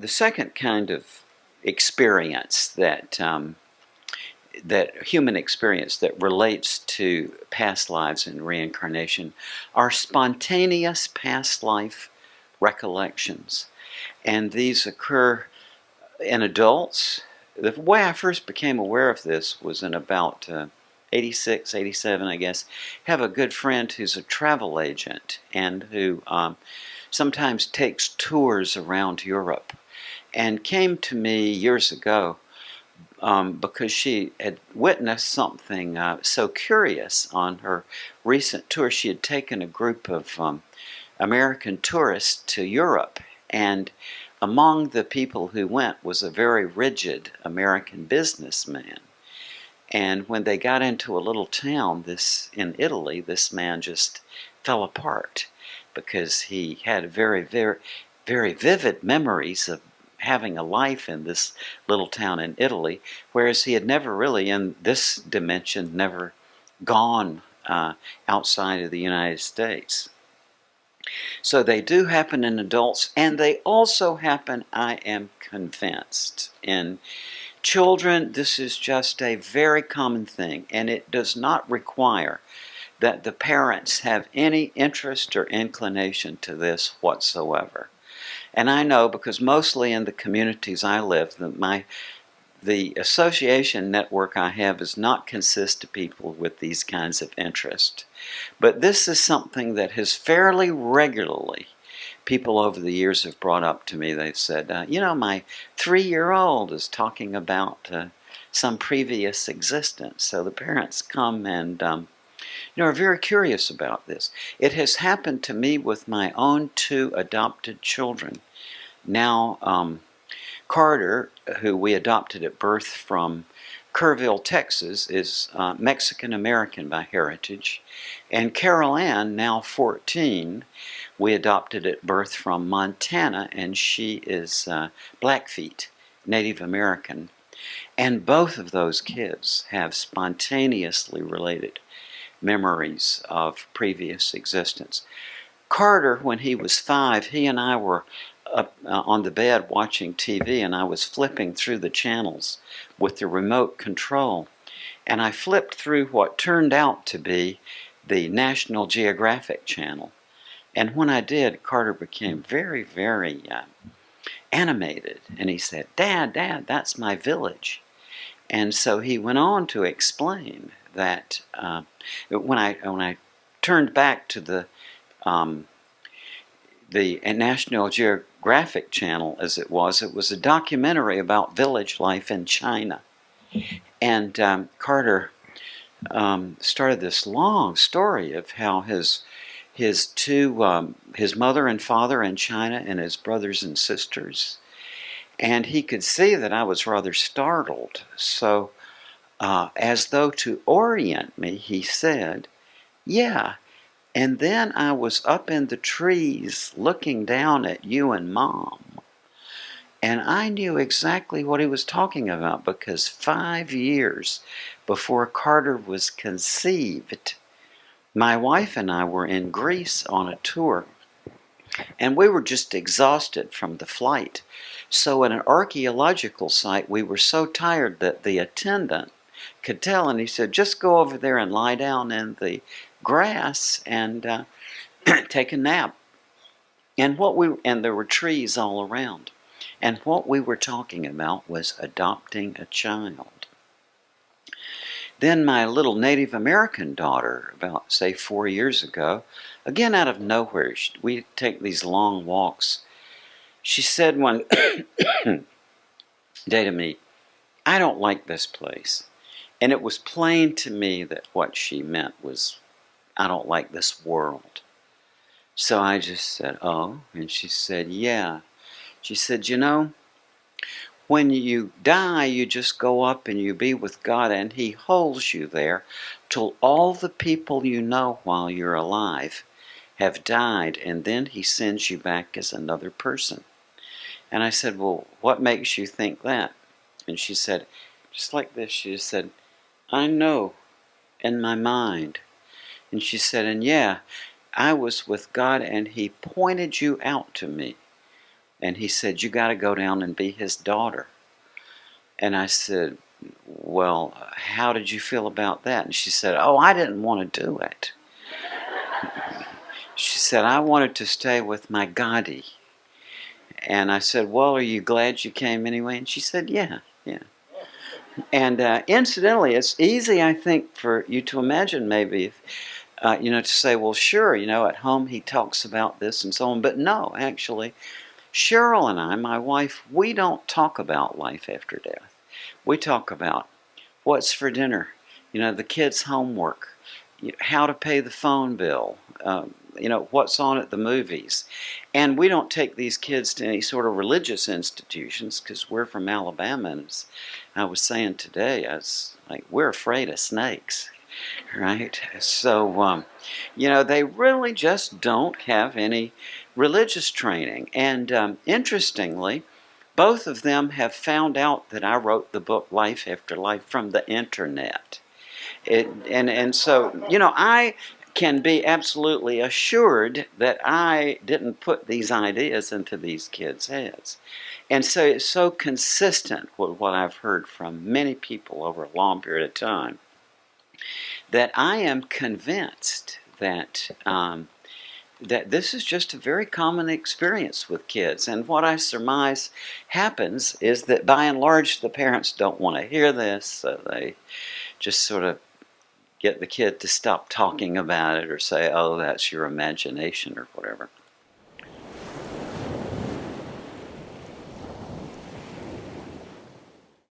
The second kind of experience that human experience that relates to past lives and reincarnation are spontaneous past life recollections. And these occur in adults. The way I first became aware of this was in about 86, 87, I guess. I have a good friend who's a travel agent and who sometimes takes tours around Europe, and came to me years ago because she had witnessed something so curious on her recent tour. She had taken a group of American tourists to Europe, and among the people who went was a very rigid American businessman. And when they got into a little town in Italy, this man just fell apart because he had very, very, very vivid memories of having a life in this little town in Italy, whereas he had never really, in this dimension, never gone outside of the United States. So they do happen in adults, and they also happen, I am convinced, in children. This is just a very common thing, and it does not require that the parents have any interest or inclination to this whatsoever. And I know, because mostly in the communities I live, the association network I have does not consist of people with these kinds of interests. But this is something that has fairly regularly, people over the years have brought up to me. They've said, my 3-year-old is talking about some previous existence. So the parents come and are very curious about this. It has happened to me with my own 2 adopted children. Now, Carter, who we adopted at birth from Kerrville, Texas, is Mexican-American by heritage. And Carol Ann, now 14, we adopted at birth from Montana, and she is Blackfeet, Native American. And both of those kids have spontaneously related memories of previous existence. Carter, when he was 5, he and I were up on the bed watching TV, and I was flipping through the channels with the remote control, and I flipped through what turned out to be the National Geographic channel. And when I did, Carter became very, very animated, and he said, Dad, that's my village. And so he went on to explain that when I turned back to the National Geographic channel, as it was a documentary about village life in China. And Carter started this long story of how his mother and father in China and his brothers and sisters. And he could see that I was rather startled. So as though to orient me, he said, yeah, and then I was up in the trees looking down at you and Mom. And I knew exactly what he was talking about, because 5 years before Carter was conceived, my wife and I were in Greece on a tour. And we were just exhausted from the flight. So at an archaeological site, we were so tired that the attendant could tell, and he said, just go over there and lie down in the grass and take a nap. And there were trees all around. And what we were talking about was adopting a child. Then my little Native American daughter, about, say, 4 years ago, again out of nowhere, we take these long walks, she said one day to me, I don't like this place. And it was plain to me that what she meant was, I don't like this world. So I just said, oh, and she said, yeah. She said, when you die, you just go up and you be with God, and He holds you there till all the people you know while you're alive have died, and then He sends you back as another person. And I said, well, what makes you think that? And she said, just like this, she just said, I know in my mind. And she said, and yeah, I was with God and He pointed you out to me And he said, you got to go down and be his daughter. And I said, well, how did you feel about that? And she said, oh, I didn't want to do it. She said, I wanted to stay with my Gandhi. And I said, well, are you glad you came anyway? And she said, yeah. And incidentally, it's easy, I think, for you to imagine maybe, to say, well, sure, at home he talks about this and so on. But no, actually, Cheryl and I, my wife, we don't talk about life after death. We talk about what's for dinner, the kids' homework, how to pay the phone bill, what's on at the movies. And we don't take these kids to any sort of religious institutions because we're from Alabama. And as I was saying today, we're afraid of snakes, right? So, they really just don't have any religious training. And interestingly, both of them have found out that I wrote the book Life After Life from the internet. So, I can be absolutely assured that I didn't put these ideas into these kids' heads. And so it's so consistent with what I've heard from many people over a long period of time that I am convinced that that this is just a very common experience with kids. And what I surmise happens is that by and large the parents don't want to hear this, so they just sort of get the kid to stop talking about it or say, oh, that's your imagination or whatever.